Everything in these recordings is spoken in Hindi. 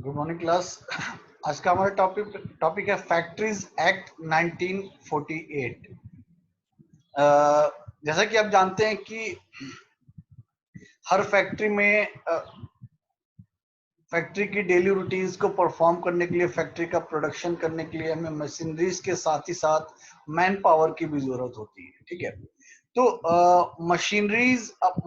Good morning class. आज का हमारा टॉपिक है फैक्ट्रीज एक्ट 1948। जैसा कि आप जानते हैं कि हर फैक्ट्री में फैक्ट्री की डेली रूटीन्स को परफॉर्म करने के लिए, फैक्ट्री का प्रोडक्शन करने के लिए हमें मशीनरीज के साथ ही साथ मैन पावर की भी जरूरत होती है। ठीक है, तो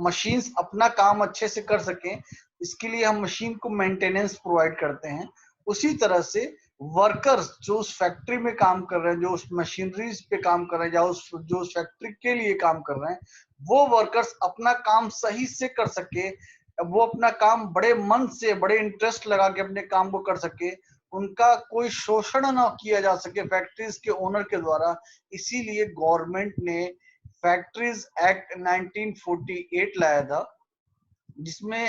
मशीन्स अपना काम अच्छे से कर सकें, इसके लिए हम मशीन को मेंटेनेंस प्रोवाइड करते हैं। उसी तरह से वर्कर्स जो उस फैक्ट्री में काम कर रहे हैं, जो उस मशीनरीज पे काम कर रहे हैं, या जो उस फैक्ट्री के लिए काम कर रहे हैं, वो वर्कर्स अपना काम सही से कर सके, वो अपना काम बड़े मन से, बड़े इंटरेस्ट लगा के अपने काम को कर सके, उनका कोई शोषण ना किया जा सके फैक्ट्रीज के ओनर के द्वारा। इसीलिए गवर्नमेंट ने फैक्ट्रीज एक्ट 1948 लाया था, जिसमें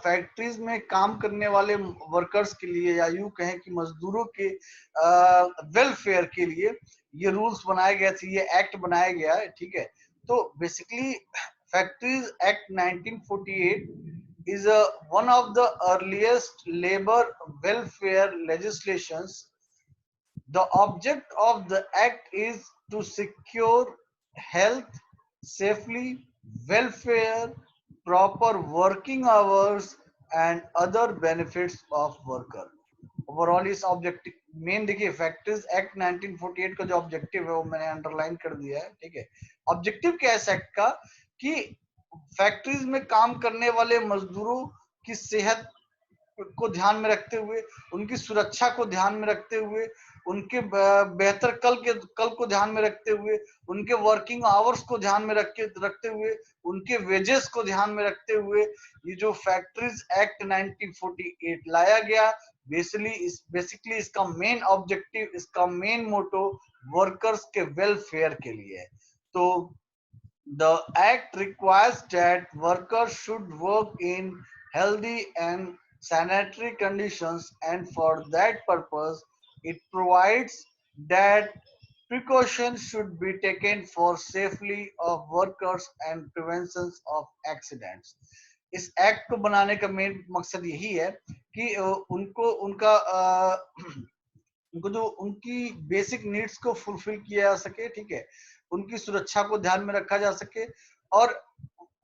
फैक्ट्रीज में काम करने वाले वर्कर्स के लिए, या यूं कहें कि मजदूरों के वेलफेयर के लिए ये रूल्स बनाए गए थे, ये एक्ट बनाया गया है। ठीक है, तो basically factories act 1948 is one of the earliest labor welfare legislations. The object of the act is to secure health, safely, welfare, proper working hours and other benefits of worker. Overall इस ऑब्जेक्टिव मेन देखिए, फैक्ट्रीज एक्ट 1948 का जो ऑब्जेक्टिव है वो मैंने अंडरलाइन कर दिया है। ठीक है, ऑब्जेक्टिव क्या है इस एक्ट का कि फैक्ट्रीज में काम करने वाले मजदूरों की सेहत को ध्यान में रखते हुए, उनकी सुरक्षा को ध्यान में रखते हुए, उनके बेहतर कल को ध्यान में रखते हुए, उनके वर्किंग आवर्स को ध्यान में रखते हुए, उनके वेजेस को ध्यान में रखते हुए ये जो फैक्ट्रीज एक्ट 1948 लाया गया, बेसिकली इसका मेन ऑब्जेक्टिव, इसका मेन मोटो वर्कर्स के वेलफेयर के लिए है। तो the act requires that workers should work in healthy and sanitary conditions, and for that purpose it provides that precautions should be taken for safety of workers and prevention of accidents. इस एक्ट को बनाने का मेन मकसद यही है कि उनको जो उनकी बेसिक नीड्स को फुलफिल किया जा सके। ठीक है, उनकी सुरक्षा को ध्यान में रखा जा सके, और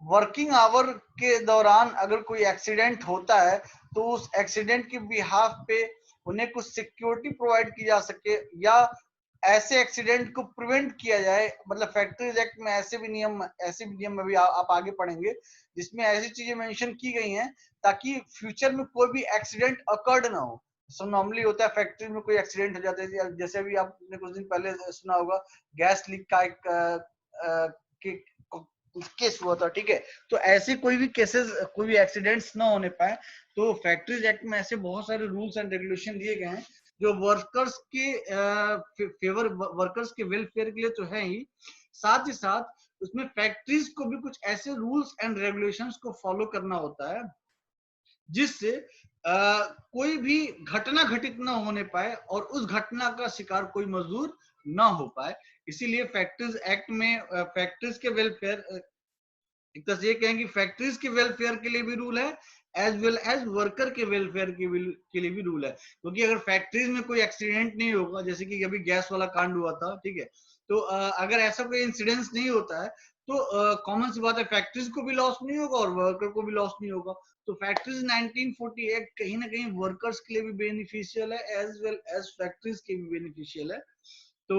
वर्किंग आवर के दौरान अगर कोई एक्सीडेंट होता है तो उस एक्सीडेंट के बिहाफ पे उन्हें कुछ सिक्योरिटी प्रोवाइड की जा सके, या ऐसे एक्सीडेंट को प्रिवेंट किया जाए। मतलब फैक्ट्रीज एक्ट में ऐसे भी नियम अभी आप आगे पढ़ेंगे जिसमें ऐसी चीजें मेंशन की गई हैं ताकि फ्यूचर में कोई भी एक्सीडेंट अकर्ड ना हो। सो नॉर्मली होता है फैक्ट्री में कोई एक्सीडेंट हो जाता है, जैसे अभी आपने कुछ दिन पहले सुना होगा गैस लीक का एक केस हुआ था। ठीक है, तो ऐसे कोई भी केसेस, कोई भी एक्सीडेंट्स ना होने पाए, तो फैक्ट्रीज एक्ट में ऐसे बहुत सारे रूल्स एंड रेगुलेशन दिए गए हैं जो वर्कर्स के वेलफेयर के लिए तो है ही, साथ ही साथ उसमें फैक्ट्रीज को भी कुछ ऐसे रूल्स एंड रेगुलेशंस को फॉलो करना होता है जिससे कोई भी घटना घटित ना होने पाए और उस घटना का शिकार कोई मजदूर ना हो पाए। इसीलिए फैक्ट्रीज एक्ट में फैक्ट्रीज के वेलफेयर, एक तरह से ये कहें कि फैक्ट्रीज के वेलफेयर के लिए भी रूल है, एज वेल एज वर्कर के वेलफेयर के लिए भी रूल है। क्योंकि अगर फैक्ट्रीज में कोई एक्सीडेंट नहीं होगा, जैसे कि अभी गैस वाला कांड हुआ था, ठीक है, तो अगर ऐसा कोई इंसिडेंस नहीं होता है तो कॉमन सी बात है, फैक्ट्रीज को भी लॉस नहीं होगा और वर्कर को भी लॉस नहीं होगा। तो फैक्ट्रीज 1948 कहीं ना कहीं वर्कर्स के लिए भी बेनिफिशियल है, एज वेल एज फैक्ट्रीज के भी बेनिफिशियल है। तो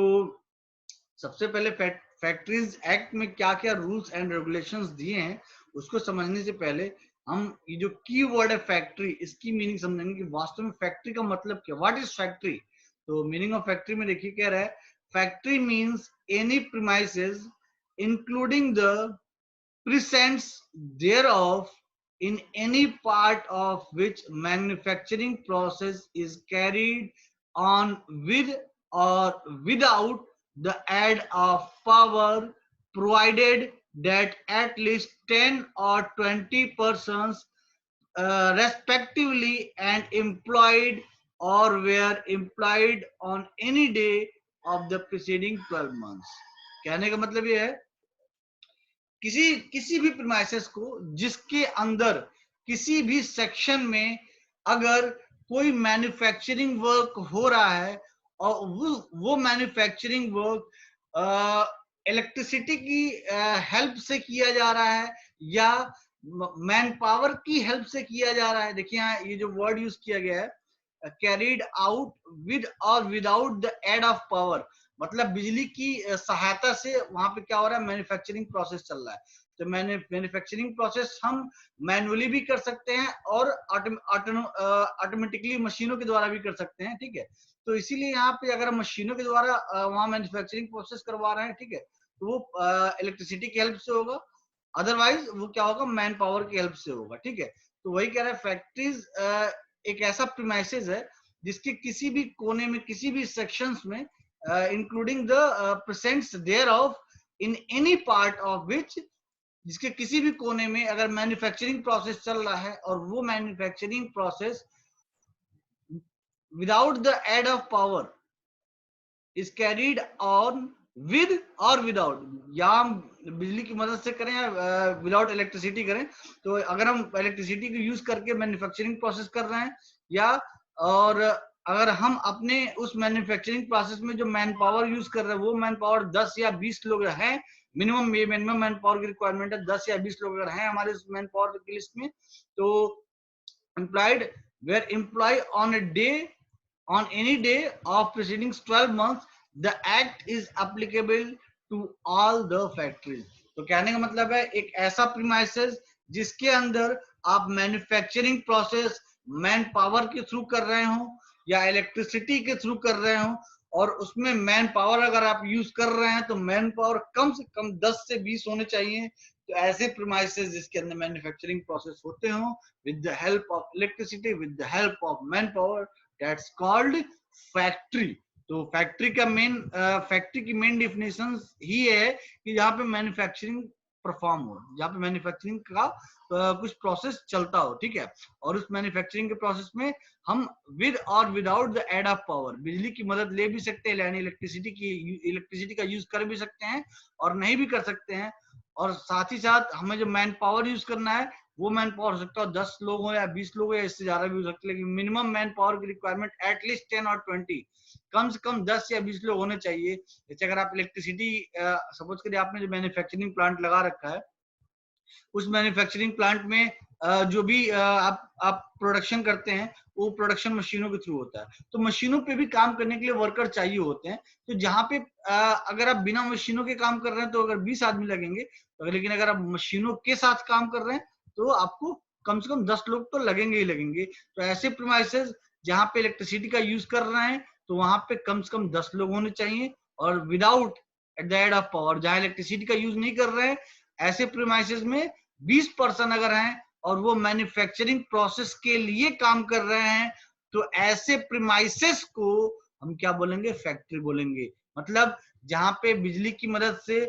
सबसे पहले फैक्ट्रीज एक्ट में क्या क्या रूल्स एंड रेगुलेशंस दिए हैं उसको समझने से पहले हम ये जो की वर्ड है फैक्ट्री, इसकी मीनिंग समझेंगे कि वास्तव में फैक्ट्री का मतलब क्या, व्हाट इज फैक्ट्री। तो मीनिंग ऑफ फैक्ट्री में देखिए क्या रहा है, factory means any premises including the presents thereof in any part of which manufacturing process is carried on with or without the aid of power, provided that at least 10 or 20 persons respectively and employed or were employed on any day of the preceding 12 months। कहने का मतलब ये है किसी भी प्रीमाइसेस को जिसके अंदर किसी भी सेक्शन में अगर कोई मैन्युफैक्चरिंग वर्क हो रहा है और वो मैन्युफैक्चरिंग वर्क इलेक्ट्रिसिटी की हेल्प से किया जा रहा है या मैन पावर की हेल्प से किया जा रहा है। देखिए यहाँ ये जो वर्ड यूज किया गया है कैरीड आउट विद और without the aid of power, मतलब बिजली की सहायता से वहां पे क्या हो रहा है, मैन्युफैक्चरिंग प्रोसेस चल रहा है। तो मैन्युफैक्चरिंग प्रोसेस हम मैनुअली भी कर सकते हैं और ऑटोमेटिकली मशीनों के द्वारा भी कर सकते हैं, ठीक है। तो इसीलिए यहाँ पे अगर हम मशीनों के द्वारा वहां मैन्युफैक्चरिंग प्रोसेस करवा रहे हैं, ठीक है, तो वो इलेक्ट्रिसिटी की हेल्प से होगा, अदरवाइज वो क्या होगा, मैन पावर की हेल्प से होगा, ठीक है। तो वही कह रहा है फैक्ट्रीज एक ऐसा प्रीमाइसेस है जिसके किसी भी कोने में, किसी भी सेक्शंस में, including the presents thereof in any part of which, जिसके किसी भी कोने में अगर मैन्युफैक्चरिंग प्रोसेस चल रहा है और वो manufacturing process without the aid of power is carried on with और विदाउट, या हम बिजली की मदद से करें या विदाउट इलेक्ट्रिसिटी करें, तो अगर हम इलेक्ट्रिसिटी को यूज करके मैन्युफैक्चरिंग प्रोसेस कर रहे हैं या और अगर हम अपने उस मैन्युफैक्चरिंग प्रोसेस में जो मैन पावर यूज कर रहे हैं वो मैन पावर 10 या 20 लोग हैं, मिनिमम ये मिनिमम मैन पावर की रिक्वायरमेंट है, 10 या 20 लोग अगर हैं हमारे उस मैन पावर की लिस्ट में, तो employed were employed on a day, on any day of preceding 12 months, the act is applicable to all the factories। तो कहने का मतलब है एक ऐसा प्रीमाइसेस जिसके अंदर आप मैन्युफैक्चरिंग प्रोसेस मैन पावर के थ्रू कर रहे हो या इलेक्ट्रिसिटी के थ्रू कर रहे हो, और उसमें मैन पावर अगर आप यूज कर रहे हैं तो मैन पावर कम से कम 10 से 20 होने चाहिए। तो ऐसे प्रीमाइसेस जिसके अंदर मैन्युफैक्चरिंग प्रोसेस होते हो with the help of electricity, with the help of manpower, that's called factory। तो फैक्ट्री का मेन फैक्ट्री की मेन डिफिनेशन ही है कि जहाँ पे मैन्युफैक्चरिंग परफॉर्म हो, जहाँ पे मैन्युफैक्चरिंग का कुछ प्रोसेस चलता हो, ठीक है। और उस मैन्युफैक्चरिंग के प्रोसेस में हम विद और without the aid of power बिजली की मदद ले भी सकते हैं, यानी इलेक्ट्रिसिटी का यूज कर भी सकते हैं और नहीं भी कर सकते हैं। और साथ ही साथ हमें जो मैन पावर यूज करना है वो मैन पावर हो सकता है 10 लोग हो या 20 लोग हो या इससे ज्यादा भी हो सकता है, लेकिन मिनिमम मैन पावर की रिक्वायरमेंट एटलीस्ट 10 और 20, कम से कम 10 या 20 लोग होने चाहिए। जैसे अगर आप इलेक्ट्रिसिटी सपोज करिए आपने जो मैन्युफैक्चरिंग प्लांट लगा रखा है, उस मैन्युफैक्चरिंग प्लांट में जो भी आप प्रोडक्शन करते हैं वो प्रोडक्शन मशीनों के थ्रू होता है, तो मशीनों पे भी काम करने के लिए वर्कर चाहिए होते हैं। तो जहां पे अगर आप बिना मशीनों के काम कर रहे हैं तो अगर 20 आदमी लगेंगे, तो लेकिन अगर आप मशीनों के साथ काम कर रहे हैं तो आपको कम से कम 10 लोग तो लगेंगे ही लगेंगे। तो ऐसे प्रीमाइसेस जहां पे इलेक्ट्रिसिटी का यूज कर रहे हैं तो वहां पे कम से कम 10 लोग होने चाहिए, और without at the aid of power जहां इलेक्ट्रिसिटी का यूज नहीं कर रहे हैं, ऐसे प्रीमाइसेस में 20 पर्सन अगर हैं और वो मैन्युफैक्चरिंग प्रोसेस के लिए काम कर रहे हैं, तो ऐसे प्रीमाइसेस को हम क्या बोलेंगे, फैक्ट्री बोलेंगे। मतलब जहां पे बिजली की मदद से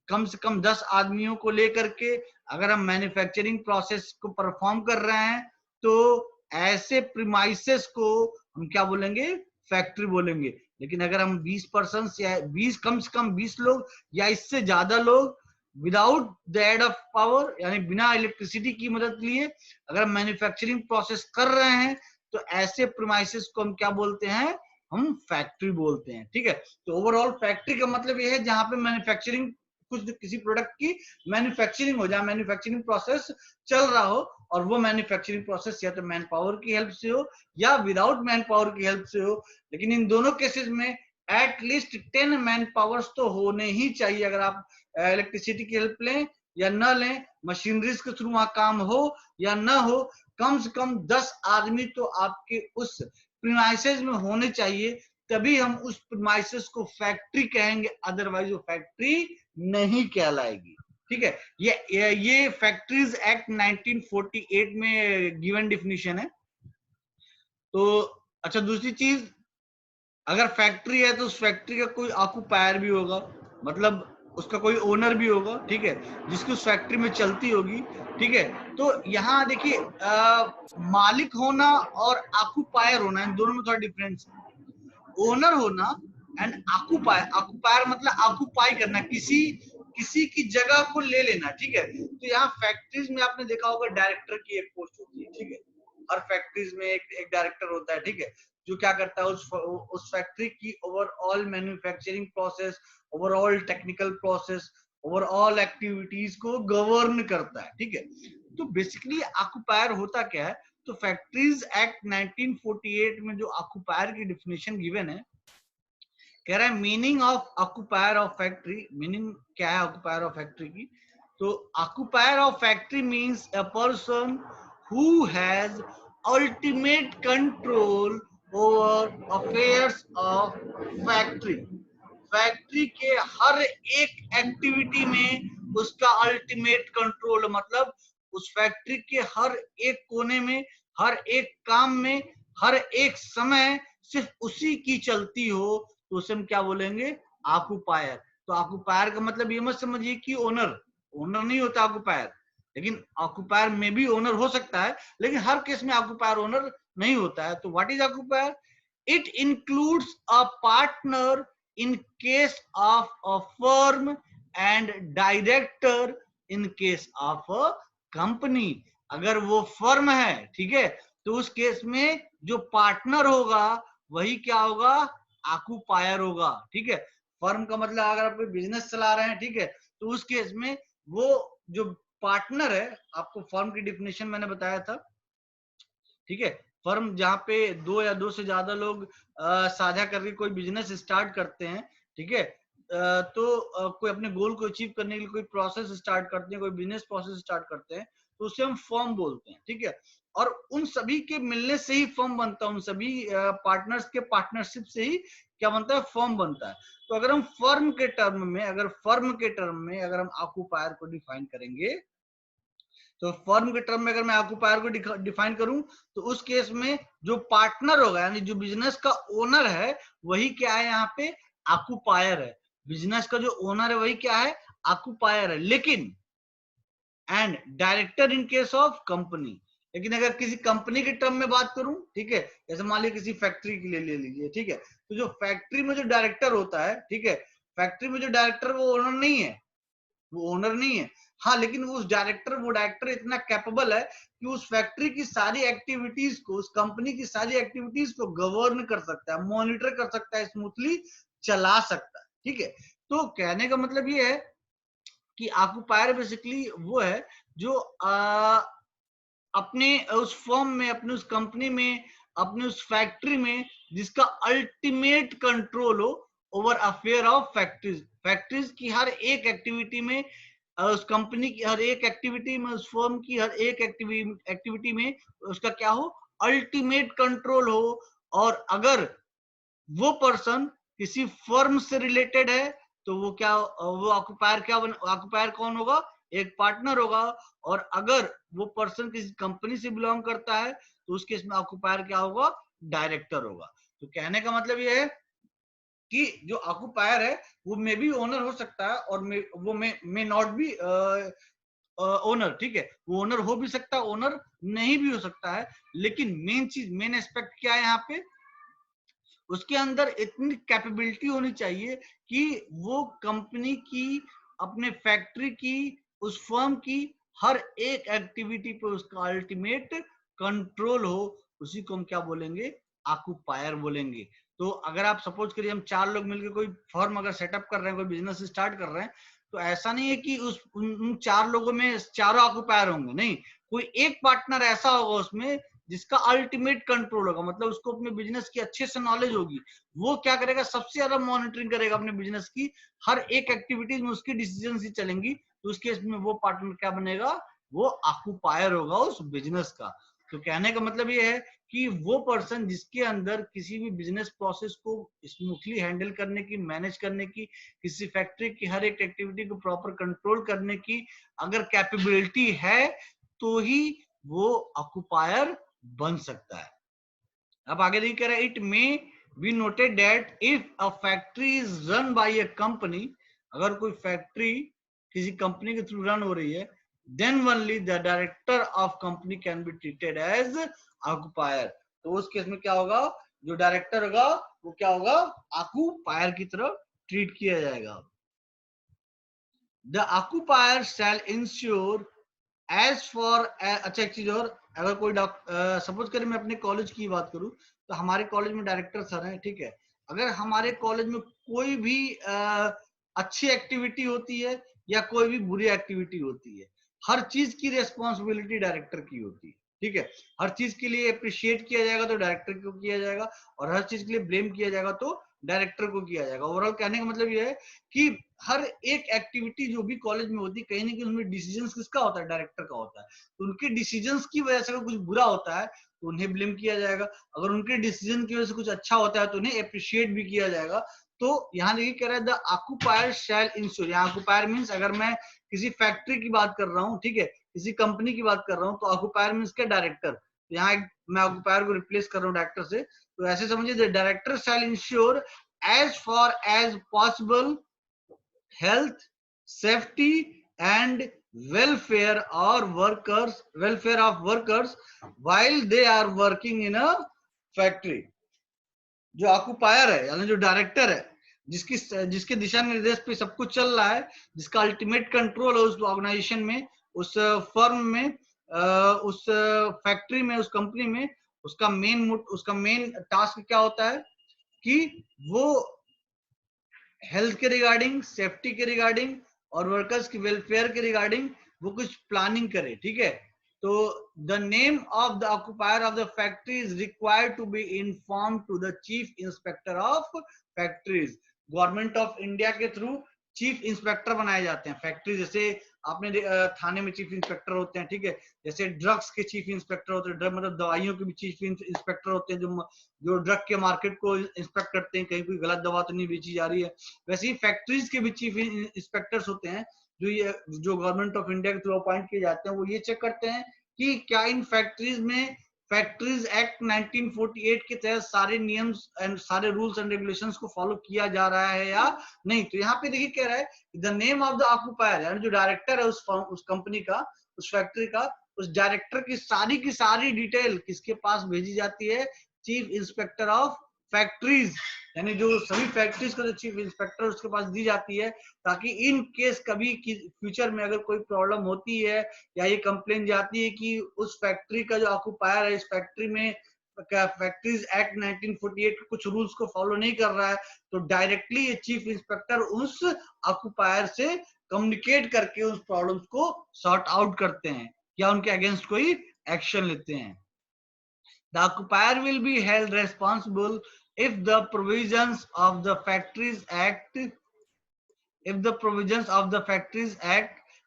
कम 10 आदमियों को लेकर के अगर हम मैन्युफैक्चरिंग प्रोसेस को परफॉर्म कर रहे हैं, तो ऐसे प्रीमाइसेस को हम क्या बोलेंगे, फैक्ट्री बोलेंगे। लेकिन अगर हम 20 पर्सन या 20 कम से कम 20 लोग या इससे ज्यादा लोग without the aid of power, यानी बिना इलेक्ट्रिसिटी की मदद लिए अगर मैन्युफैक्चरिंग प्रोसेस कर रहे हैं, तो ऐसे प्रीमाइसेस को हम क्या बोलते हैं, हम फैक्ट्री बोलते हैं, ठीक है। तो ओवरऑल फैक्ट्री का मतलब यह है जहां पे मैन्युफैक्चरिंग कुछ किसी प्रोडक्ट की मैन्युफैक्चरिंग हो, जहां मैन्युफैक्चरिंग प्रोसेस चल रहा हो, और वो मैन्युफैक्चरिंग प्रोसेस या तो मैन पावर की हेल्प से हो या विदाउट मैन पावर की हेल्प से हो। लेकिन इन दोनों केसेस में एटलीस्ट 10 मैन पावर्स तो होने ही चाहिए। अगर आप इलेक्ट्रिसिटी की हेल्प लें या न लें, मशीनरीज के थ्रू वहां काम हो या न हो, कम से कम 10 आदमी तो आपके उस प्रीमाइसेस में होने चाहिए, तभी हम उस प्रीमाइसेस को फैक्ट्री कहेंगे, अदरवाइज वो फैक्ट्री नहीं कहलाएगी, ठीक है। ये फैक्ट्रीज एक्ट 1948 में गिवन डिफिनीशन है। तो अच्छा, दूसरी चीज, अगर फैक्ट्री है तो उस फैक्ट्री का कोई ऑक्यूपायर भी होगा, मतलब उसका कोई ओनर भी होगा, ठीक है, जिसकी उस फैक्ट्री में चलती होगी, ठीक है। तो यहाँ देखिए मालिक होना और ऑक्यूपायर होना, इन दोनों में थोड़ा डिफरेंस है। ओनर होना एंड ऑक्यूपायर, ऑक्यूपायर मतलब ऑक्यूपाई करना, किसी की जगह को ले लेना, ठीक है। तो यहाँ फैक्ट्रीज में आपने देखा होगा डायरेक्टर की एक पोस्ट होती है, ठीक है, हर फैक्ट्री फैक्ट्रीज में एक डायरेक्टर होता है, ठीक है, जो क्या करता है उस फैक्ट्री की overall manufacturing process, overall technical process, overall activities को गवर्न करता है, ठीक है। तो बेसिकली ऑक्यूपायर होता क्या है, तो फैक्ट्रीज एक्ट 1948 में जो ऑक्यूपायर की डिफिनेशन गिवन है, कह रहा है meaning of occupier of factory, meaning क्या है ऑक्यूपायर ऑफ फैक्ट्री की, तो occupier of factory means a person who has ultimate control over affairs of factory. Factory के हर एक एक्टिविटी में उसका अल्टीमेट कंट्रोल, मतलब उस फैक्ट्री के हर एक कोने में, हर एक काम में, हर एक समय सिर्फ उसी की चलती हो, तो उसे हम क्या बोलेंगे, ऑक्यूपायर। तो ऑक्यूपायर का मतलब ये मत समझिए कि ओनर नहीं होता ऑक्यूपायर, लेकिन ऑक्यूपायर में भी ओनर हो सकता है, लेकिन हर केस में ऑक्यूपायर ओनर नहीं होता है। तो what is occupier? It includes a partner in case of a firm and director in case of a company। अगर वो फर्म है, ठीक है, तो उस केस में जो पार्टनर होगा वही क्या होगा, ऑक्यूपायर होगा, ठीक है। फर्म का मतलब अगर आप कोई बिजनेस चला रहे हैं, ठीक है, तो उस केस में वो जो पार्टनर है, आपको फर्म की डिफिनेशन मैंने बताया था, ठीक है। फर्म जहाँ पे दो या दो से ज्यादा लोग साझा करके कोई बिजनेस स्टार्ट करते हैं, ठीक है, तो कोई अपने गोल को अचीव करने के लिए कोई प्रोसेस स्टार्ट करते हैं, कोई बिजनेस प्रोसेस स्टार्ट करते हैं, तो उसे हम फर्म बोलते हैं, ठीक है। और उन सभी के मिलने से ही फर्म बनता है, उन सभी पार्टनर्स के पार्टनरशिप से ही क्या बनता है, फर्म बनता है। तो अगर हम फर्म के टर्म में, अगर हम ऑक्यूपायर को डिफाइन करेंगे, तो फर्म के टर्म में अगर मैं ऑक्यूपायर को डिफाइन करूं, तो उस केस में जो पार्टनर होगा, यानी जो बिजनेस का ओनर है, वही क्या है, यहाँ पे ऑक्यूपायर है। बिजनेस का जो ओनर है वही क्या है, ऑक्यूपायर है। लेकिन and director in case of company, लेकिन अगर किसी कंपनी के टर्म में बात करूं, ठीक है, जैसे मान लीजिए किसी फैक्ट्री के लिए ले लीजिए, ठीक है, तो जो फैक्ट्री में जो डायरेक्टर होता है, ठीक है, फैक्ट्री में जो डायरेक्टर वो ओनर नहीं है, वो ओनर नहीं है। हाँ, लेकिन वो डायरेक्टर इतना कैपेबल है कि उस फैक्ट्री की सारी एक्टिविटीज को, उस कंपनी की सारी एक्टिविटीज को गवर्न कर सकता है, मॉनिटर कर सकता है, स्मूथली चला सकता है, ठीक है। तो कहने का मतलब ये है कि ऑक्यूपायर बेसिकली वो है जो अपने उस फर्म में, अपने उस कंपनी में, अपने उस फैक्ट्री में जिसका अल्टीमेट कंट्रोल हो over affair of factories. Factories की हर एक एक्टिविटी में, उस कंपनी की हर एक एक्टिविटी में, उस फर्म की हर एक एक्टिविटी में उसका क्या हो, अल्टीमेट कंट्रोल हो। और अगर वो पर्सन किसी फर्म से रिलेटेड है, तो वो क्या, वो ऑक्यूपायर ऑक्यूपायर कौन होगा, एक पार्टनर होगा। और अगर वो पर्सन किसी कंपनी से बिलोंग करता है, तो उस केस में ऑक्यूपायर क्या होगा, डायरेक्टर होगा। तो कहने का मतलब ये है कि जो ऑक्यूपायर है वो मे भी ओनर हो सकता है, और वो मे नॉट बी ओनर, ठीक है, वो ओनर हो भी सकता है, ओनर नहीं भी हो सकता है। लेकिन मेन एस्पेक्ट क्या है यहाँ पे, उसके अंदर इतनी कैपेबिलिटी होनी चाहिए कि वो कंपनी की, अपने फैक्ट्री की, उस फर्म की हर एक एक्टिविटी पे उसका अल्टीमेट कंट्रोल हो। उसी को हम क्या बोलेंगे, ऑक्यूपायर बोलेंगे। तो अगर आप सपोज करिए हम चार लोग मिलकर कोई फर्म अगर सेटअप कर रहे हैं, कोई बिजनेस स्टार्ट कर रहे हैं, तो ऐसा नहीं है कि उन चार लोगों में चारों ऑक्यूपायर होंगे, नहीं, कोई एक पार्टनर ऐसा होगा उसमें जिसका अल्टीमेट कंट्रोल होगा, मतलब उसको अपने बिजनेस की अच्छे से नॉलेज होगी। वो क्या करेगा, सबसे ज्यादा मॉनिटरिंग करेगा अपने बिजनेस की, हर एक एक्टिविटीज में उसकी डिसीजन ही चलेंगी। तो उस केस में वो पार्टनर क्या बनेगा, वो ऑक्यूपायर होगा उस बिजनेस का। तो कहने का मतलब ये है कि वो पर्सन जिसके अंदर किसी भी बिजनेस प्रोसेस को स्मूथली हैंडल करने की, मैनेज करने की, किसी फैक्ट्री की हर एक एक्टिविटी को प्रॉपर कंट्रोल करने की अगर कैपेबिलिटी है, तो ही वो ऑक्यूपायर बन सकता है। अब आगे देखिए, कह रहा है it may be noted that if a factory is run by a company, अगर कोई फैक्ट्री किसी कंपनी के थ्रू रन हो रही है, then only the director of company can be treated as occupier. तो उस केस में क्या होगा, जो डायरेक्टर होगा वो क्या होगा, ऑक्यूपायर की तरह ट्रीट किया जाएगा। The occupier shall ensure as far, अच्छा एक चीज और, अगर कोई सपोज करें मैं अपने कॉलेज की बात करूं, तो हमारे कॉलेज में डायरेक्टर सर हैं, ठीक है। अगर हमारे कॉलेज में कोई भी अच्छी एक्टिविटी होती है या कोई भी बुरी एक्टिविटी होती है, हर चीज की रिस्पॉन्सिबिलिटी डायरेक्टर की होती है, ठीक है। हर चीज के लिए अप्रिशिएट किया जाएगा तो डायरेक्टर को किया जाएगा, और हर चीज के लिए ब्लेम किया जाएगा तो डायरेक्टर को किया जाएगा। ओवरऑल कहने का मतलब यह है कि हर एक एक्टिविटी जो भी कॉलेज में होती है, कहीं ना कहीं उसमें डिसीजन किसका होता है, डायरेक्टर का होता है। तो उनके डिसीजंस की वजह से अगर कुछ बुरा होता है तो उन्हें ब्लेम किया जाएगा, अगर उनके डिसीजन की वजह से कुछ अच्छा होता है तो उन्हें अप्रिशिएट भी किया जाएगा। तो यहाँ देखिए कह रहा है द ऑक्यूपायर शैल इंश्योर, यहाँ ऑक्यूपायर मींस अगर मैं किसी फैक्ट्री की बात कर रहा हूँ, ठीक है, किसी कंपनी की बात कर रहा हूँ, तो ऑक्यूपायर मींस क्या, डायरेक्टर। यहाँ मैं ऑक्यूपायर को रिप्लेस कर रहा हूँ डायरेक्टर से, तो ऐसे समझिए the director shall ensure as far as possible health, safety and welfare of workers while they are working in a factory। जो ऑक्यूपायर है यानी जो डायरेक्टर है, जिसके दिशा निर्देश पे सब कुछ चल रहा है, जिसका अल्टीमेट कंट्रोल है उस ऑर्गेनाइजेशन में, उस फर्म में, उस फैक्ट्री में, उस कंपनी में, उसका मेन टास्क क्या होता है कि वो हेल्थ के रिगार्डिंग, सेफ्टी के रिगार्डिंग और वर्कर्स की वेलफेयर के रिगार्डिंग वो कुछ प्लानिंग करे, ठीक है। तो the name of the occupier of the factory is required to be inform to the chief inspector of factories. Government of India के थ्रू चीफ इंस्पेक्टर बनाए जाते हैं फैक्ट्री, जैसे आपने थाने में चीफ इंस्पेक्टर होते हैं, ठीक है। जैसे ड्रग्स के चीफ इंस्पेक्टर होते हैं, ड्रग मतलब दवाइयों के भी चीफ इंस्पेक्टर होते हैं, जो ड्रग के मार्केट को इंस्पेक्ट करते हैं, कहीं कोई गलत दवा तो नहीं बेची जा रही है। वैसे ही फैक्ट्रीज के भी चीफ इंस्पेक्टर्स होते हैं, जो गवर्नमेंट ऑफ इंडिया के थ्रू अपॉइंट किए जाते हैं। वो ये चेक करते हैं कि क्या इन फैक्ट्रीज में फैक्ट्रीज एक्ट 1948 के तहत सारे नियम एंड सारे रूल्स एंड रेगुलेशंस को फॉलो किया जा रहा है या नहीं। तो यहाँ पे देखिए कह रहा है the name of the occupier, यानी जो डायरेक्टर है उस कंपनी का, उस फैक्ट्री का, उस डायरेक्टर की सारी डिटेल किसके पास भेजी जाती है, चीफ इंस्पेक्टर ऑफ फैक्ट्रीज, यानी जो सभी फैक्ट्रीज का जो चीफ इंस्पेक्टर उसके पास दी जाती है, ताकि इन केस कभी फ्यूचर में अगर कोई प्रॉब्लम होती है या ये कंप्लेन जाती है कि उस फैक्ट्री का जो ऑक्यूपायर है इस फैक्ट्री में फैक्ट्रीज एक्ट 1948 के कुछ रूल्स को फॉलो नहीं कर रहा है, तो डायरेक्टली ये चीफ इंस्पेक्टर उस ऑक्यूपायर से कम्युनिकेट करके उस प्रॉब्लम्स को सॉर्ट आउट करते हैं या उनके अगेंस्ट कोई एक्शन लेते हैं। The occupier will be held responsible if the provisions of the Factories Act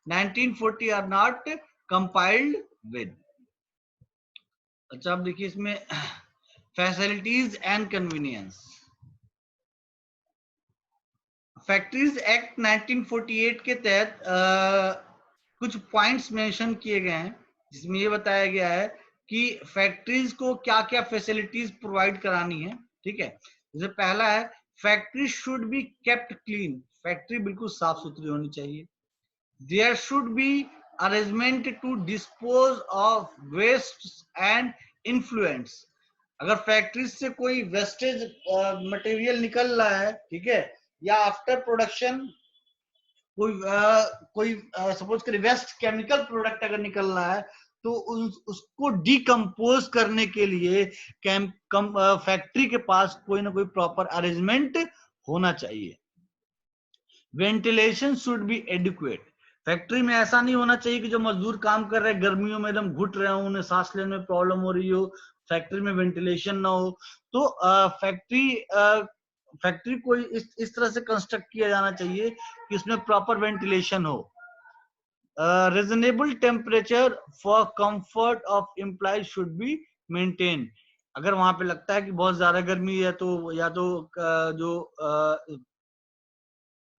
1940 are not compiled with। अच्छा अब देखिए इसमें facilities and convenience. Factories act 1948 के तहत कुछ पॉइंट्स मेंशन किए गए हैं, जिसमें ये बताया गया है कि फैक्ट्रीज को क्या क्या फैसिलिटीज प्रोवाइड करानी है, ठीक है। जैसे पहला है factory should be kept clean, factory बिल्कुल साफ सुथरी होनी चाहिए। There should be arrangement to dispose of waste and influence, अगर फैक्ट्री से कोई वेस्टेज मटेरियल निकल रहा है, ठीक है, या आफ्टर प्रोडक्शन कोई सपोज करिए वेस्ट केमिकल प्रोडक्ट अगर निकल रहा है, तो उसको डिकम्पोज करने के लिए फैक्ट्री के पास कोई ना कोई प्रॉपर अरेंजमेंट होना चाहिए। Ventilation should be adequate, factory में ऐसा नहीं होना चाहिए कि जो मजदूर काम कर रहे हैं गर्मियों में एकदम घुट रहे हो, उन्हें सांस लेने में प्रॉब्लम हो रही हो, फैक्ट्री में वेंटिलेशन ना हो। तो फैक्ट्री को इस तरह से कंस्ट्रक्ट किया जाना चाहिए कि उसमें प्रॉपर वेंटिलेशन हो। Reasonable temperature for comfort of employ should be maintain, अगर वहां पे लगता है कि बहुत ज्यादा गर्मी है तो या तो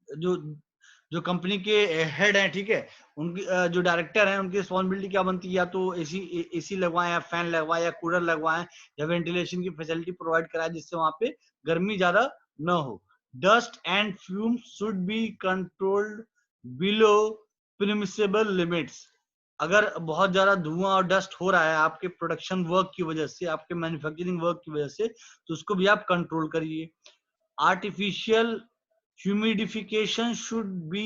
जो जो कंपनी के हेड हैं, ठीक है, उनकी जो डायरेक्टर हैं उनकी रिस्पॉन्सिबिलिटी क्या बनती है, या तो एसी लगवाएं या फैन लगवाएं या कूलर लगवाएं या वेंटिलेशन की फैसिलिटी प्रोवाइड कराएं जिससे वहां पे गर्मी ज्यादा न हो। Dust and fumes should be controlled below permissible limits, अगर बहुत ज्यादा धुआं और डस्ट हो रहा है आपके प्रोडक्शन वर्क की वजह से, आपके मैन्युफैक्चरिंग वर्क की वजह से, तो उसको भी आप कंट्रोल करिए। Artificial humidification should be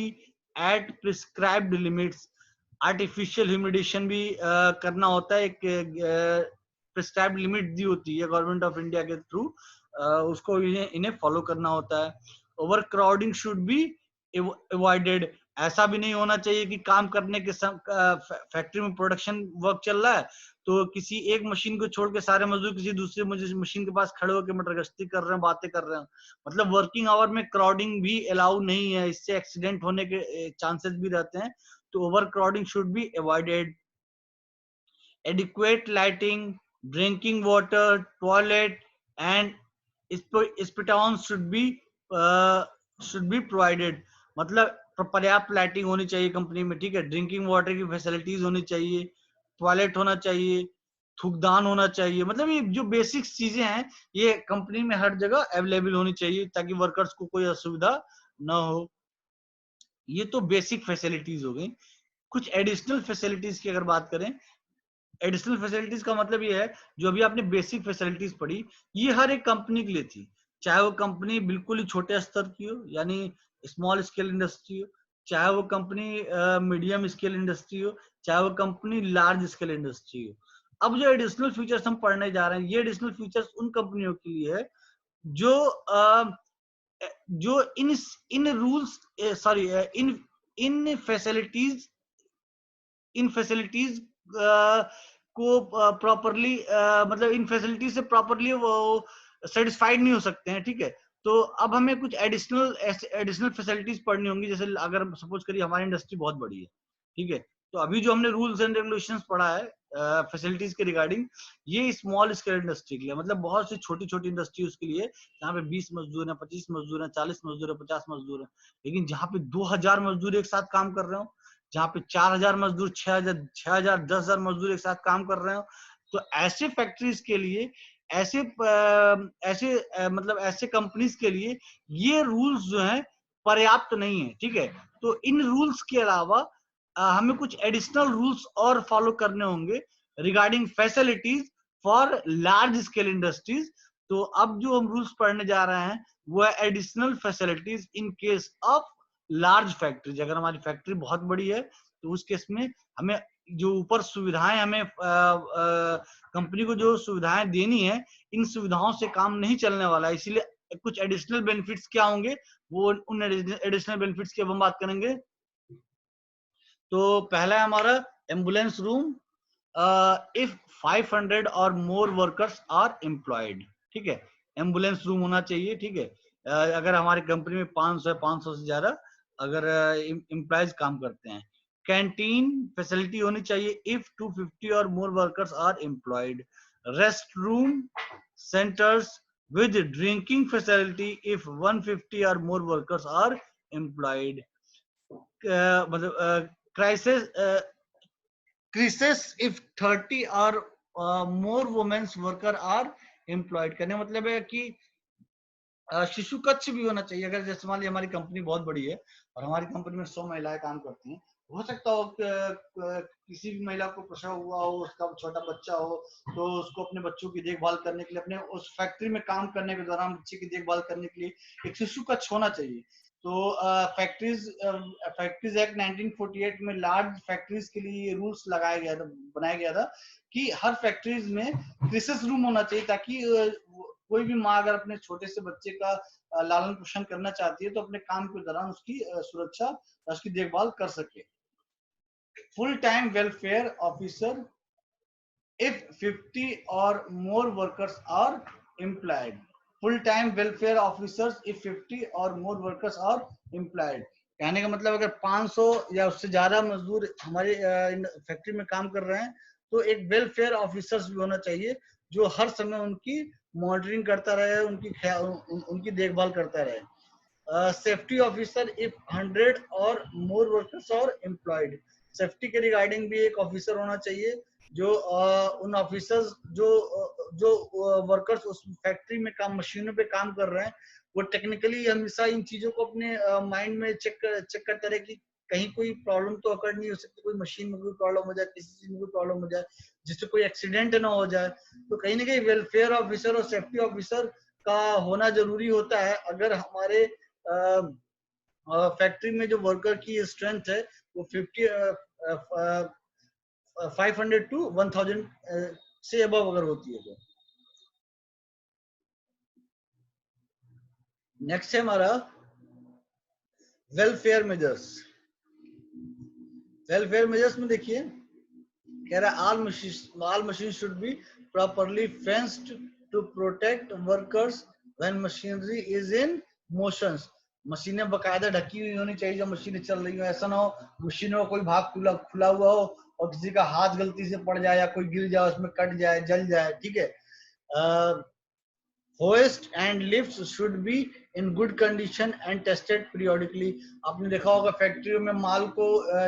at prescribed limits, artificial humidification भी करना होता है, एक प्रिस्क्राइब्ड लिमिट दी होती है गवर्नमेंट ऑफ इंडिया के थ्रू, उसको इन्हें फॉलो करना होता है। Over crowding should be avoided, ऐसा भी नहीं होना चाहिए कि काम करने के फैक्ट्री में प्रोडक्शन वर्क चल रहा है तो किसी एक मशीन को छोड़ के सारे मजदूर किसी दूसरे मशीन के पास खड़े होकर मोटर गश्ती कर रहे हैं, बातें कर रहे हैं। मतलब वर्किंग आवर में क्राउडिंग भी अलाउ नहीं है, इससे एक्सीडेंट होने के चांसेस भी रहते हैं। तो over crowding should be avoided. adequate lighting, drinking water, toilet, and spitons should be provided. मतलब पर्याप्त लाइटिंग होनी चाहिए कंपनी में, ठीक है, ड्रिंकिंग वाटर की फैसिलिटीज होनी चाहिए, टॉयलेट होना चाहिए, थूकदान होना चाहिए। मतलब ये जो बेसिक चीजें हैं ये कंपनी में हर जगह अवेलेबल होनी चाहिए ताकि वर्कर्स को कोई असुविधा ना हो। ये तो बेसिक फैसिलिटीज हो गई। कुछ एडिशनल फैसिलिटीज की अगर बात करें, एडिशनल फैसिलिटीज का मतलब ये है जो अभी आपने बेसिक फैसिलिटीज पढ़ी ये हर एक कंपनी के लिए थी, चाहे वो कंपनी बिल्कुल ही छोटे स्तर की हो यानी स्मॉल स्केल इंडस्ट्री हो, चाहे वो कंपनी मीडियम स्केल इंडस्ट्री हो, चाहे वो कंपनी लार्ज स्केल इंडस्ट्री हो। अब जो एडिशनल फीचर्स हम पढ़ने जा रहे हैं ये एडिशनल फीचर्स उन कंपनियों के लिए है जो जो इन रूल्स सॉरी इन इन फैसिलिटीज इन फैसिलिटीज को प्रॉपरली मतलब इन फैसिलिटीज से प्रॉपरली वो सेटिस्फाइड नहीं हो सकते हैं, ठीक है। तो अब हमें कुछ एडिशनल फैसिलिटीज पढ़नी होंगी, जैसे अगर सपोज करिए हमारी इंडस्ट्री बहुत बड़ी है, ठीक है, तो अभी जो हमने रूल्स एंड रेगुलेशंस पढ़ा है फैसिलिटीज के रिगार्डिंग, ये स्मॉल स्केल इंडस्ट्री के लिए, मतलब बहुत सी छोटी छोटी इंडस्ट्री उसके लिए जहाँ पे 20 मजदूर है, 25 मजदूर है, 40 मजदूर है, 50 मजदूर है। लेकिन जहाँ पे 2000 मजदूर एक साथ काम कर रहे हो, जहाँ पे 4000 मजदूर, 6000 10,000 मजदूर एक साथ काम कर रहे हो, तो ऐसे फैक्ट्रीज के लिए, मतलब ऐसे कंपनीज के लिए ये रूल्स जो है पर्याप्त नहीं है, ठीक है। तो इन रूल्स के अलावा हमें कुछ एडिशनल रूल्स और फॉलो करने होंगे regarding facilities for large scale industries. तो अब जो हम रूल्स पढ़ने जा रहे हैं वो है additional facilities in case of large factories. अगर हमारी फैक्ट्री बहुत बड़ी है तो उस केस में हमें जो ऊपर सुविधाएं हमें कंपनी को जो सुविधाएं देनी है, इन सुविधाओं से काम नहीं चलने वाला है, इसीलिए कुछ एडिशनल बेनिफिट्स क्या होंगे वो उन एडिशनल बेनिफिट्स की अब हम बात करेंगे। तो पहला है हमारा एम्बुलेंस रूम इफ 500 और मोर वर्कर्स आर एम्प्लॉयड, ठीक है, एम्बुलेंस रूम होना चाहिए, ठीक है। अगर हमारी कंपनी में 500 से ज्यादा अगर एम्प्लॉयज काम करते हैं। कैंटीन फैसिलिटी होनी चाहिए if 250 or more workers are employed. Rest room centres with drinking facility if 150 or more workers are employed। मतलब crisis if 30 or more women's worker are employed। कहने मतलब है कि शिशु कक्ष भी होना चाहिए। अगर जैसे मान ली हमारी कंपनी बहुत बड़ी है और हमारी कंपनी में 100 महिलाएं काम करती हैं, हो सकता हो किसी भी महिला को प्रसव हुआ हो, उसका छोटा बच्चा हो, तो उसको अपने बच्चों की देखभाल करने के लिए, अपने उस फैक्ट्री में काम करने के दौरान बच्चे की देखभाल करने के लिए एक शिशु कक्ष होना चाहिए। तो फैक्ट्रीज एक्ट 1948 में लार्ज फैक्ट्रीज के लिए ये रूल्स बनाया गया था कि हर फैक्ट्रीज में क्राइसिस रूम होना चाहिए, ताकि कोई भी माँ अगर अपने छोटे से बच्चे का लालन पोषण करना चाहती है तो अपने काम के दौरान उसकी सुरक्षा, उसकी देखभाल कर सके। Full time welfare officer if 50 or more workers are employed। full time welfare officers if 50 or more workers are employed। कहने का मतलब अगर 500 या उससे ज्यादा मजदूर हमारे फैक्ट्री में काम कर रहे हैं तो एक वेलफेयर ऑफिसर्स भी होना चाहिए जो हर समय उनकी मॉनिटरिंग करता रहे, उनकी देखभाल करता रहे। सेफ्टी ऑफिसर इफ 100 और more workers are employed. Safety के रिगार्डिंग भी एक ऑफिसर होना चाहिए जो उन ऑफिसर्स जो वर्कर्स उस फैक्ट्री में काम, मशीनों पे काम कर रहे हैं, वो टेक्निकली हमेशा इन चीजों को अपने माइंड में चेक करते रहे कि कहीं कोई प्रॉब्लम तो अकर नहीं हो सकती, कोई मशीन में कोई प्रॉब्लम हो जाए, किसी चीज में कोई प्रॉब्लम हो जाए जिससे कोई एक्सीडेंट ना हो जाए। तो कहीं ना कहीं वेलफेयर ऑफिसर और सेफ्टी ऑफिसर का होना जरूरी होता है अगर हमारे फैक्ट्री में जो वर्कर की स्ट्रेंथ है वो 500 to 1000 से अबव अगर होती है तो। नेक्स्ट है हमारा वेलफेयर मेजर्स। वेलफेयर मेजर्स में देखिए कह रहा है all machines should be properly fenced to protect workers when machinery is in motions। मशीनें बकायदा ढकी हुई होनी चाहिए जो मशीनें चल रही हो, ऐसा ना हो मशीनों का कोई भाग खुला खुला हुआ हो और किसी का हाथ गलती से पड़ जाए या कोई गिर जाए उसमें कट जाए जल जाए, ठीक है। Host and lifts should be in good condition and tested periodically. आपने देखा होगा फैक्ट्रियों में माल को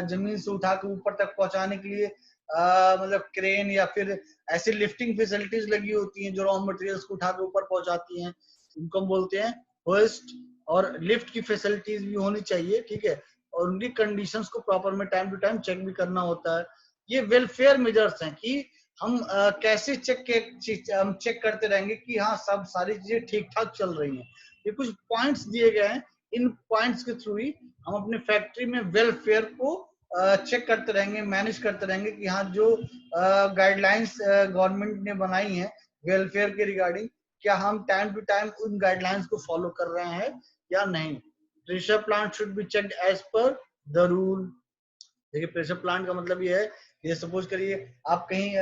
जमीन से उठा के ऊपर तक पहुंचाने के लिए मतलब क्रेन या फिर ऐसी लिफ्टिंग फैसिलिटीज लगी होती हैं जो रॉ मटेरियल्स को उठा के ऊपर पहुंचाती हैं, उनको हम बोलते हैं होस्ट। और लिफ्ट की फैसिलिटीज भी होनी चाहिए, ठीक है, और उनकी कंडीशंस को प्रॉपर में टाइम टू टाइम चेक भी करना होता है। ये वेलफेयर मेजर्स हैं कि हम कैसे हम चेक करते रहेंगे कि हाँ सब सारी चीजें ठीक ठाक चल रही हैं। ये कुछ पॉइंट्स दिए गए हैं, इन पॉइंट्स के थ्रू ही हम अपने फैक्ट्री में वेलफेयर को चेक करते रहेंगे, मैनेज करते रहेंगे कि हाँ जो गाइडलाइंस गवर्नमेंट ने बनाई हैं वेलफेयर के रिगार्डिंग, क्या हम टाइम टू टाइम उन गाइडलाइंस को फॉलो कर रहे हैं या नहीं। Pressure plant should be checked as per the rule. देखिए प्रेशर प्लांट का मतलब ये है, ये सपोज करिए आप कहीं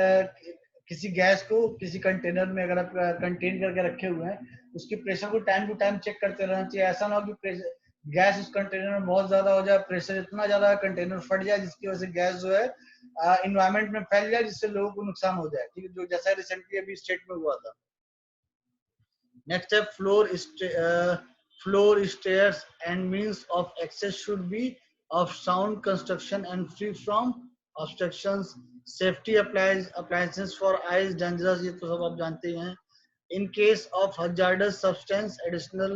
किसी गैस को किसी कंटेनर में अगर आप कंटेन करके रखे हुए हैं, उसकी प्रेशर को टाइम टू टाइम चेक करते रहना चाहिए। ऐसा ना हो कि गैस उस कंटेनर में बहुत ज्यादा हो जाए, प्रेशर इतना ज्यादा है कंटेनर फट जाए जिसकी वजह से गैस जो है इन्वायरमेंट में फैल जाए जिससे लोगों को नुकसान हो जाए, ठीक है, जो जैसा रिसेंटली अभी स्टेट में हुआ था। नेक्स्ट है floor stairs and means of access should be of sound construction and free from obstructions। safety appliances for eyes dangerous, ये तो सब आप जानते हैं। in case of hazardous substance additional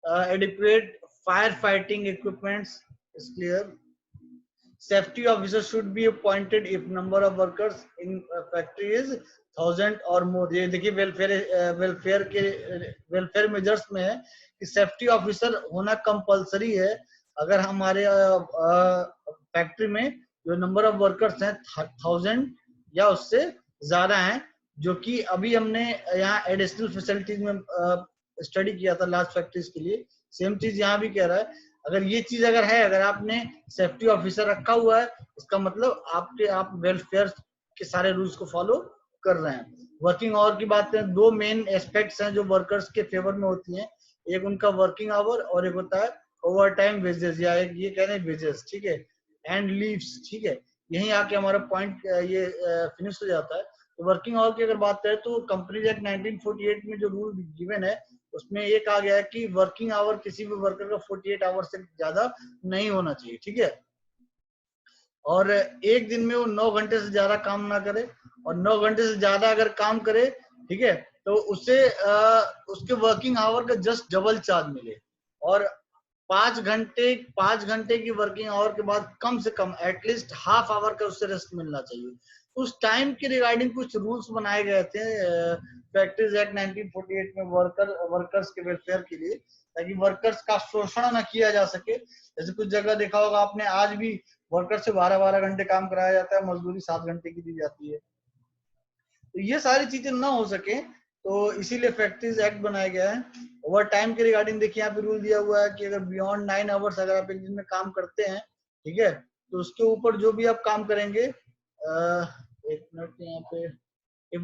adequate firefighting equipments is clear। safety officer should be appointed if number of workers in factory is 1000 और मोर। ये देखिए वेलफेयर मेजर्स में है कि सेफ्टी ऑफिसर होना कंपलसरी है अगर हमारे फैक्ट्री में जो नंबर ऑफ वर्कर्स हैं 1000 या उससे ज्यादा हैं, जो कि अभी हमने यहाँ एडिशनल फैसिलिटीज में स्टडी किया था लास्ट फैक्ट्रीज के लिए। सेम चीज यहाँ भी कह रहा है, अगर ये चीज अगर है, अगर आपने सेफ्टी ऑफिसर रखा हुआ है इसका मतलब आप वेलफेयर के सारे रूल्स को फॉलो कर रहे हैं। वर्किंग आवर की बात करें, दो मेन एस्पेक्ट्स हैं जो वर्कर्स के फेवर में होती हैं, एक उनका वर्किंग आवर और एक होता है ओवर टाइम वेजेस या एक ये कह रहे हैं वेजेस, ठीक है, एंड लीव्स, ठीक है। यहीं आके हमारा पॉइंट ये फिनिश हो जाता है। तो वर्किंग आवर की अगर बात करें तो कंपनीज एक्ट 1948 में जो रूल गिवन है उसमें ये कहा गया है कि वर्किंग आवर किसी भी वर्कर का 48 आवर से ज्यादा नहीं होना चाहिए, ठीक है, और एक दिन में वो 9 घंटे से ज्यादा काम ना करे, और 9 घंटे से ज्यादा अगर काम करे, ठीक है, तो उससे उसके वर्किंग आवर का जस्ट डबल चार्ज मिले। और 5 घंटे की वर्किंग आवर के बाद कम से कम एटलीस्ट हाफ आवर का उससे रेस्ट मिलना चाहिए। उस टाइम के रिगार्डिंग कुछ रूल्स बनाए गए थे फैक्ट्रीज एक्ट 1948 में वर्कर्स के वेलफेयर के लिए, ताकि वर्कर्स का शोषण न किया जा सके। जैसे कुछ जगह देखा होगा आपने, आज भी वर्कर से 12-12 घंटे काम कराया जाता है, मजदूरी 7 घंटे की दी जाती है। तो ये सारी चीजें ना हो सके तो इसीलिए फैक्ट्रीज एक्ट बनाया गया है। ओवर टाइम के रिगार्डिंग देखिए यहाँ पे रूल दिया हुआ है कि अगर बियॉन्ड 9 आवर्स अगर आप एक दिन में काम करते हैं, ठीक है, तो उसके ऊपर जो भी आप काम करेंगे, एक मिनट यहाँ पे, if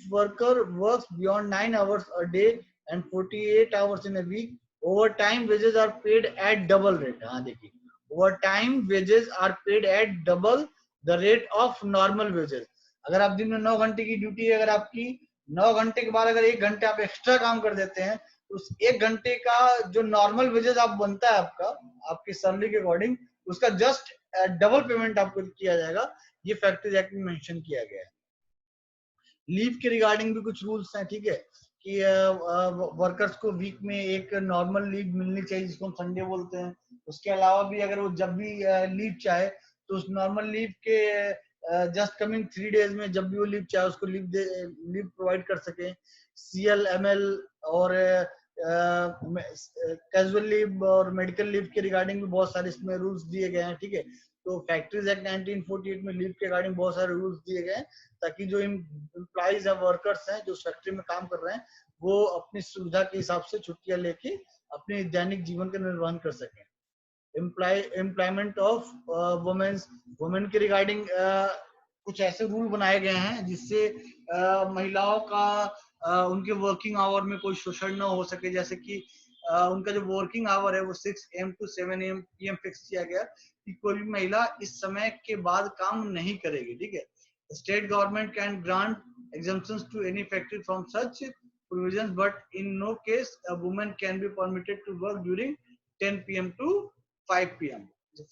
worker works beyond 9 hours a day and 48 hours in a week, overtime wages are paid at double rate। हाँ देखिए, overtime wages are paid at double the rate of normal wages। अगर आप दिन में 9 घंटे की ड्यूटी है, अगर आपकी 9 घंटे के बाद अगर 1 घंटे आप एक्स्ट्रा काम कर देते हैं तो उस 1 घंटे का जो नॉर्मल वेजेस आप बनता है आपका आपकी सैलरी के अकॉर्डिंग, उसका जस्ट डबल पेमेंट आपको किया जाएगा। ये फैक्ट्री एक्ट में मेंशन किया गया है। लीव के रिगार्डिंग भी कुछ रूल्स हैं, ठीक है, कि वर्कर्स को वीक में एक नॉर्मल लीव मिलनी चाहिए जिसको हम संडे बोलते हैं। उसके अलावा भी अगर वो जब भी लीव चाहे तो उस नॉर्मल लीव के जस्ट कमिंग 3 डेज में जब भी वो लीव चाहे उसको लीव प्रोवाइड कर सके। CLML और कैजुअल लीव और मेडिकल लीव के रिगार्डिंग भी बहुत सारे इसमें रूल्स दिए गए हैं, ठीक है। तो फैक्ट्रीज एक्ट 1948 में लीव के रिगार्डिंग बहुत सारे रूल्स दिए गए हैं ताकि जो एम्प्लॉइज या वर्कर्स हैं जो फैक्ट्री में काम कर रहे हैं वो अपनी सुविधा के हिसाब से छुट्टियां लेके अपने दैनिक जीवन का निर्वहन कर सकें। एम्प्लॉयमेंट ऑफ वुमेन के रिगार्डिंग कुछ ऐसे रूल बनाए गए हैं जिससे महिलाओं का उनके वर्किंग आवर में कोई शोषण न हो सके, जैसे कि उनका जो वर्किंग आवर है वो 6 AM to 7 PM फिक्स किया गया कि कोई भी महिला इस समय के बाद काम नहीं करेगी, ठीक है। State government can grant exemptions to any factory from such provisions, but in no case a woman can be permitted to work during 10 PM to 5 PM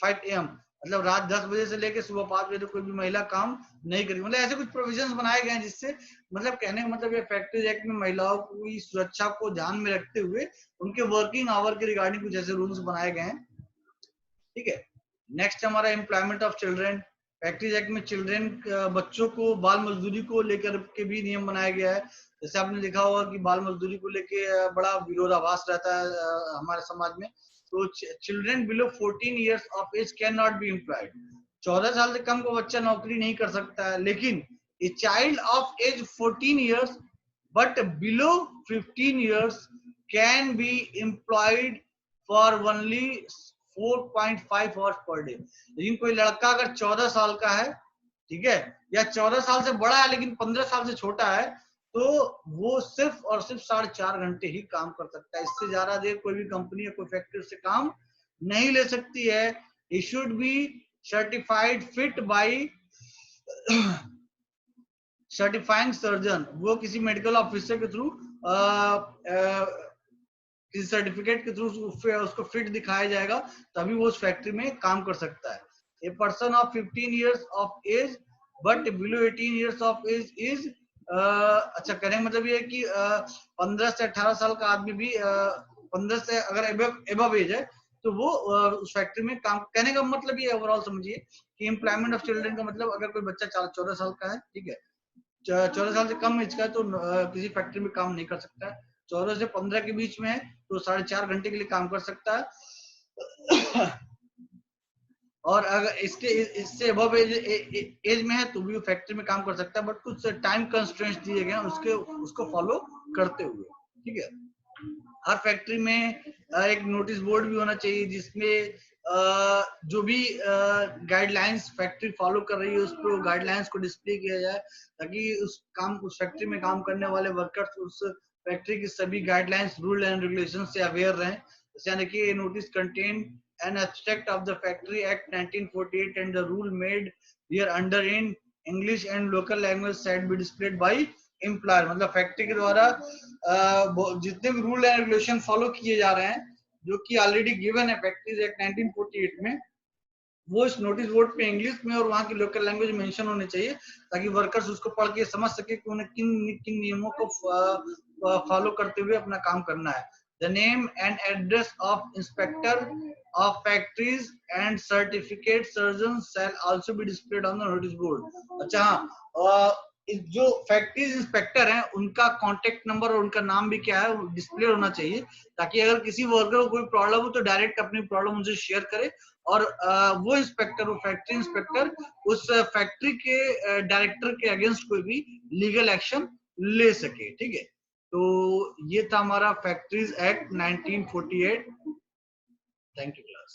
5 AM, मतलब रात 10 बजे से लेकर सुबह 5 बजे तक कोई भी महिला काम नहीं करेगी। मतलब ऐसे कुछ प्रोविजंस बनाए गए हैं जिससे मतलब कहने का मतलब ये फैक्ट्रीज एक्ट में महिलाओं की सुरक्षा को ध्यान में रखते हुए उनके वर्किंग आवर के रिगार्डिंग कुछ ऐसे रूल्स बनाए गए हैं, ठीक है। नेक्स्ट हमारा employment of children. Factories act में चिल्ड्रेन बच्चों को बाल मजदूरी को लेकर के भी नियम बनाया गया है। जैसे आपने देखा होगा कि बाल मजदूरी को लेके बड़ा विरोधाभास रहता है हमारे समाज में। तो children below 14 years of age can not be employed. 14 साल से कम को बच्चा नौकरी नहीं कर सकता है, लेकिन a child of age 14 years but below 15 years can be employed for only 4.5 hours per day. लेकिन कोई लड़का अगर 14 साल का है, ठीक है, या 14 साल से बड़ा है लेकिन 15 साल से छोटा है, तो वो सिर्फ और सिर्फ 4.5 घंटे ही काम कर सकता है। इससे ज्यादा देर कोई भी कंपनी या कोई फैक्ट्री से काम नहीं ले सकती है। He should be certified fit by certifying surgeon. वो किसी मेडिकल ऑफिसर के थ्रू किसी सर्टिफिकेट के थ्रू उसको फिट दिखाया जाएगा, तभी वो उस फैक्ट्री में काम कर सकता है। A person of 15 years of age but below 18 years of age is अच्छा, कहने का मतलब ये है कि 15 से 18 साल का आदमी भी 15 से अगर एबव एज है तो वो उस फैक्ट्री में काम, कहने का मतलब ये ओवरऑल समझिए कि एम्प्लॉयमेंट ऑफ चिल्ड्रन का मतलब अगर कोई बच्चा 14 साल का है, ठीक है, 14 साल से कम एज का है तो किसी फैक्ट्री में काम नहीं कर सकता है। 14 से 15 के बीच में है तो 4.5 घंटे के लिए काम कर सकता है। और अगर इससे अबव एज में है तो भी फैक्ट्री में काम कर सकता है, बट कुछ टाइम कंस्ट्रेंट्स दिए गए हैं उसको फॉलो करते हुए, ठीक है। हर फैक्ट्री में एक नोटिस बोर्ड भी होना चाहिए जिसमें जो भी गाइडलाइंस फैक्ट्री फॉलो कर रही है उस पर गाइडलाइंस को डिस्प्ले किया जाए, ताकि उस फैक्ट्री में काम करने वाले वर्कर्स उस फैक्ट्री की सभी गाइडलाइंस, रूल एंड रेगुलेशन से अवेयर रहें। जैसे देखिए, notice contain an abstract of the Factory Act 1948 and the rule made here under in English and local language shall be displayed by employer। मतलब फैक्ट्री के द्वारा जितने भी रूल एंड रेगुलेशन फॉलो किए जा रहे हैं जो कि ऑलरेडी गिवन है फैक्ट्रीज एक्ट 1948 में, वो इस नोटिस बोर्ड पे इंग्लिश में और वहाँ की लोकल लैंग्वेज मेंशन होने चाहिए, ताकि वर्कर्स उसको पढ़ के समझ सके कि उन्हें किन किन नियमों को फॉलो करते हुए अपना काम करना है। The name and address of inspector of factories and certificate surgeons shall also be displayed on the notice board। अच्छा हाँ, जो फैक्ट्रीज इंस्पेक्टर हैं उनका कांटेक्ट नंबर और उनका नाम भी क्या है वो डिस्प्ले होना चाहिए, ताकि अगर किसी वर्कर को कोई प्रॉब्लम हो तो डायरेक्ट अपनी प्रॉब्लम उनसे शेयर करे और वो इंस्पेक्टर, वो फैक्ट्री इंस्पेक्टर उस फैक्ट्री के डायरेक्टर के अगेंस्ट कोई भी लीगल एक्शन ले सके, ठीक है। तो ये था हमारा factories act 1948। Thank you class.